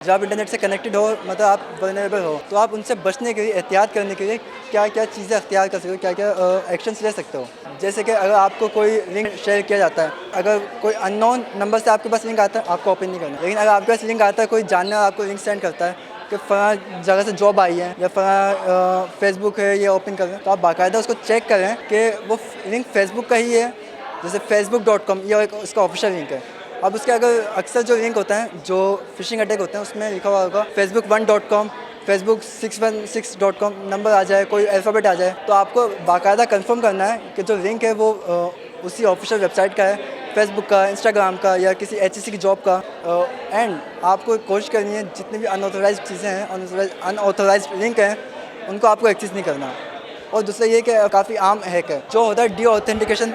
जब आप इंटरनेट से कनेक्टेड हो, मतलब आप वल्नरेबल हो, तो आप उनसे बचने के लिए, एहतियात करने के लिए क्या क्या चीज़ें अख्तियार कर सकते हो, क्या क्या एक्शंस ले सकते हो। जैसे कि अगर आपको कोई लिंक शेयर किया जाता है, अगर कोई अननोन नंबर से आपके पास लिंक आता है, आपको ओपन नहीं करना। लेकिन अगर आपके पास लिंक आता है, कोई जानने वाला आपको लिंक सेंड करता है कि फ़लाँ जगह से जॉब आई है या फ़लाँ फेसबुक है, ये ओपन कर रहे हैं, तो आप बाकायदा उसको चेक करें कि वो लिंक फेसबुक का ही है। जैसे facebook.com ये एक उसका ऑफिशियल लिंक है। अब उसके अगर अक्सर जो लिंक होता है, जो फ़िशिंग अटैक होते हैं, उसमें लिखा हुआ होगा facebook1.com, facebook616.com नंबर आ जाए, कोई अल्फ़ाबेट आ जाए, तो आपको बाकायदा कंफर्म करना है कि जो लिंक है वो उसी ऑफिशियल वेबसाइट का है, फेसबुक का, इंस्टाग्राम का या किसी एचईसी की जॉब का। एंड आपको कोशिश करनी है जितनी भी अनऑथराइज्ड चीज़ें हैं, अनऑथराइज्ड लिंक हैं, उनको आपको एक्सेस नहीं करना। और दूसरा ये कि काफ़ी आम हैक है जो होता है डी ऑथेंटिकेशन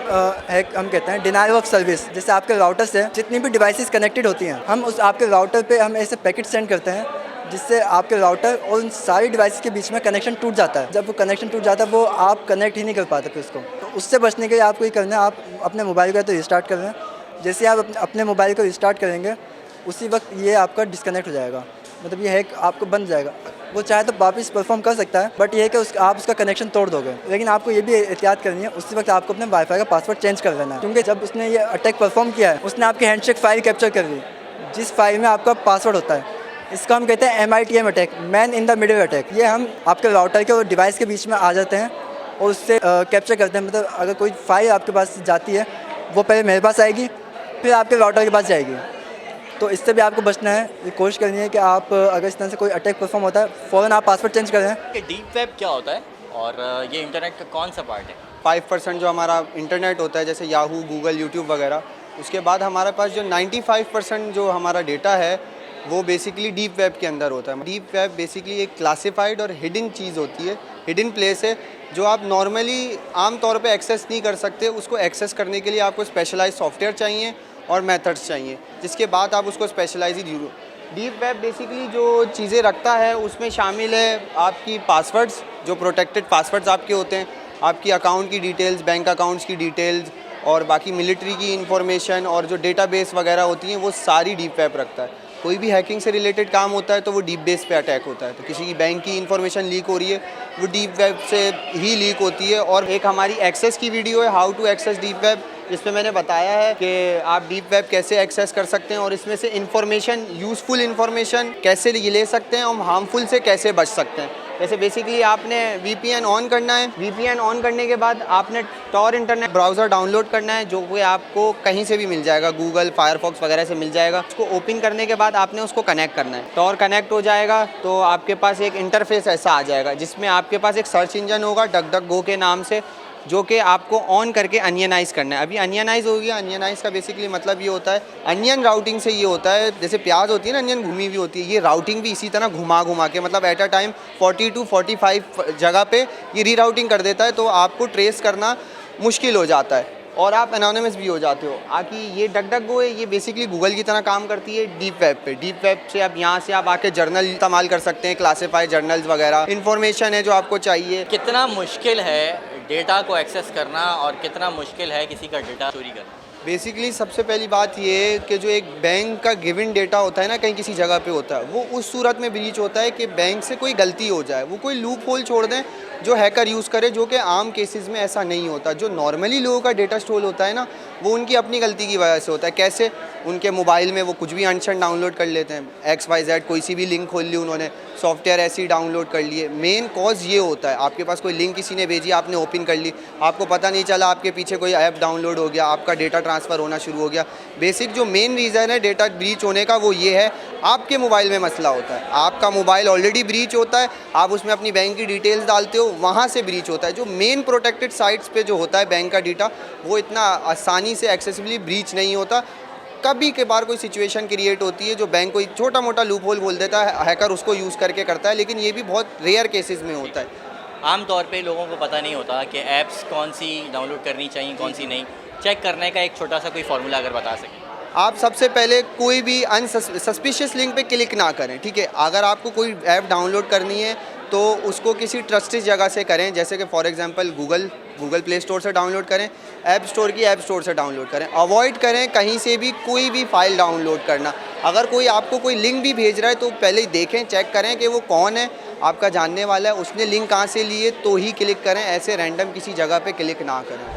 हैक, हम कहते हैं डिनायल ऑफ सर्विस। जैसे आपके राउटर से जितनी भी डिवाइसेस कनेक्टेड होती हैं, हम उस आपके राउटर पे हम ऐसे पैकेट सेंड करते हैं जिससे आपके राउटर और उन सारी डिवाइसेस के बीच में कनेक्शन टूट जाता है। जब वो कनेक्शन टूट जाता है, वो आप कनेक्ट ही नहीं कर पाते फिर उसको। तो उससे बचने के लिए आपको ये करना है, आप अपने मोबाइल को तो रिस्टार्ट कर रहे हैं। जैसे आप अपने मोबाइल को रिस्टार्ट करेंगे, उसी वक्त ये आपका डिस्कनेक्ट हो जाएगा, मतलब ये हैक आपको बन जाएगा। वो चाहे तो वापस परफॉर्म कर सकता है, बट ये है कि आप उसका कनेक्शन तोड़ दोगे। लेकिन आपको ये भी एहतियात करनी है, उसी वक्त आपको अपने वाईफाई का पासवर्ड चेंज कर लेना है, क्योंकि जब उसने ये अटैक परफॉर्म किया है, उसने आपकी हैंडशेक फाइल कैप्चर कर ली, जिस फाइल में आपका पासवर्ड होता है। इसका हम कहते हैं MITM attack, man in the middle attack. ये हम आपके राउटर के और डिवाइस के बीच में आ जाते हैं और उससे कैप्चर करते हैं। मतलब अगर कोई फाइल आपके पास जाती है, वो पहले मेरे पास आएगी, फिर आपके राउटर के पास जाएगी। तो इससे भी आपको बचना है। ये कोशिश करनी है कि आप अगर इस तरह से कोई अटैक परफॉर्म होता है, फ़ौरन आप पासवर्ड चेंज करें। कि डीप वेब क्या होता है और ये इंटरनेट का कौन सा पार्ट है? 5% जो हमारा इंटरनेट होता है, जैसे याहू, गूगल, यूट्यूब वगैरह, उसके बाद हमारे पास जो 95% जो हमारा डेटा है वो बेसिकली डीप वेब के अंदर होता है। डीप वेब बेसिकली एक क्लासिफाइड और हिडन चीज़ होती है, हिडन प्लेस है जो आप नॉर्मली आम तौर पे एक्सेस नहीं कर सकते। उसको एक्सेस करने के लिए आपको स्पेशलाइज सॉफ्टवेयर चाहिए और मेथड्स चाहिए, जिसके बाद आप उसको स्पेशलाइज डीप वेब बेसिकली जो चीज़ें रखता है उसमें शामिल है आपकी पासवर्ड्स, जो प्रोटेक्टेड पासवर्ड्स आपके होते हैं, आपकी अकाउंट की डिटेल्स, बैंक अकाउंट्स की डिटेल्स और बाकी मिलिट्री की इंफॉर्मेशन और जो डेटाबेस वगैरह होती हैं, वो सारी डीप वेब रखता है। कोई भी हैकिंग से रिलेटेड काम होता है तो वो डीप बेस पे अटैक होता है। तो किसी की बैंक की इंफॉर्मेशन लीक हो रही है, वो डीप वेब से ही लीक होती है। और एक हमारी एक्सेस की वीडियो है, how to access deep web, जिसमें मैंने बताया है कि आप डीप वेब कैसे एक्सेस कर सकते हैं और इसमें से इंफॉर्मेशन, यूज़फुल इंफॉर्मेशन कैसे ले सकते हैं और हार्मफुल से कैसे बच सकते हैं। जैसे बेसिकली आपने VPN ऑन करना है, VPN ऑन करने के बाद आपने टॉर इंटरनेट ब्राउज़र डाउनलोड करना है, जो कि आपको कहीं से भी मिल जाएगा, गूगल, फायरफॉक्स वगैरह से मिल जाएगा। उसको ओपन करने के बाद आपने उसको कनेक्ट करना है। टॉर कनेक्ट हो जाएगा तो आपके पास एक इंटरफेस ऐसा आ जाएगा जिसमें आपके पास एक सर्च इंजन होगा DuckDuckGo के नाम से, जो कि आपको ऑन करके अनियनाइज़ करना है। अभी अनियनाइज़ हो गया। अनियनाइज़ का बेसिकली मतलब ये होता है, अनियन राउटिंग से ये होता है, जैसे प्याज होती है ना, अनियन घुमी हुई होती है, ये राउटिंग भी इसी तरह घुमा घुमा के, मतलब एट अ टाइम 40 to 45 जगह पे ये रीराउटिंग कर देता है, तो आपको ट्रेस करना मुश्किल हो जाता है और आप एनोनिमस भी हो जाते हो। आकि ये DuckDuckGo है, ये बेसिकली गूगल की तरह काम करती है डीप वेब पे। डीप वेब से आप यहाँ से आप आके जर्नल इस्तेमाल कर सकते हैं, क्लासिफाइड जर्नल्स वगैरह, इन्फॉर्मेशन है जो आपको चाहिए। कितना मुश्किल है डेटा को एक्सेस करना और कितना मुश्किल है किसी का डेटा चोरी करना? बेसिकली सबसे पहली बात ये है कि जो एक बैंक का गिवन डेटा होता है ना, कहीं किसी जगह पे होता है, वो उस सूरत में ब्रीच होता है कि बैंक से कोई गलती हो जाए, वो कोई लूप होल छोड़ दें जो हैकर यूज़ करे, जो कि आम केसेस में ऐसा नहीं होता। जो नॉर्मली लोगों का डेटा स्टोर होता है ना, वो उनकी अपनी गलती की वजह से होता है। कैसे? उनके मोबाइल में वो कुछ भी अनशन डाउनलोड कर लेते हैं, XYZ कोई सी भी लिंक खोल ली उन्होंने, सॉफ्टवेयर ऐसे ही डाउनलोड कर लिए। मेन कॉज ये होता है, आपके पास कोई लिंक किसी ने भेजी, आपने ओपन कर ली, आपको पता नहीं चला, आपके पीछे कोई ऐप डाउनलोड हो गया, आपका डेटा ट्रांसफ़र होना शुरू हो गया। बेसिक जो मेन रीज़न है डेटा ब्रीच होने का, वो ये है, आपके मोबाइल में मसला होता है। आपका मोबाइल ऑलरेडी ब्रीच होता है, आप उसमें अपनी बैंक की डिटेल्स डालते हो, वहाँ से ब्रीच होता है। जो मेन प्रोटेक्टेड साइट्स पे जो होता है बैंक का डेटा, वो इतना आसानी से एक्सेसिबली ब्रीच नहीं होता। कभी के बार कोई सिचुएशन क्रिएट होती है जो बैंक को एक छोटा मोटा लूप होल बोल देता है, हैकर उसको यूज़ करके करता है, लेकिन ये भी बहुत रेयर केसेस में होता है। आमतौर पे लोगों को पता नहीं होता कि ऐप्स कौन सी डाउनलोड करनी चाहिए, कौन सी नहीं। चेक करने का एक छोटा सा कोई फार्मूला अगर बता सकें। आप सबसे पहले कोई भी सस्पिशियस लिंक पे क्लिक ना करें, ठीक है? अगर आपको कोई ऐप डाउनलोड करनी है तो उसको किसी ट्रस्टेड जगह से करें, जैसे कि for example Google play store से डाउनलोड करें, ऐप स्टोर की ऐप स्टोर से डाउनलोड करें। अवॉइड करें कहीं से भी कोई भी फाइल डाउनलोड करना। अगर कोई आपको कोई लिंक भी भेज रहा है तो पहले ही देखें, चेक करें कि वो कौन है, आपका जानने वाला है, उसने लिंक कहाँ से ली है, तो ही क्लिक करें। ऐसे रैंडम किसी जगह पे क्लिक ना करें।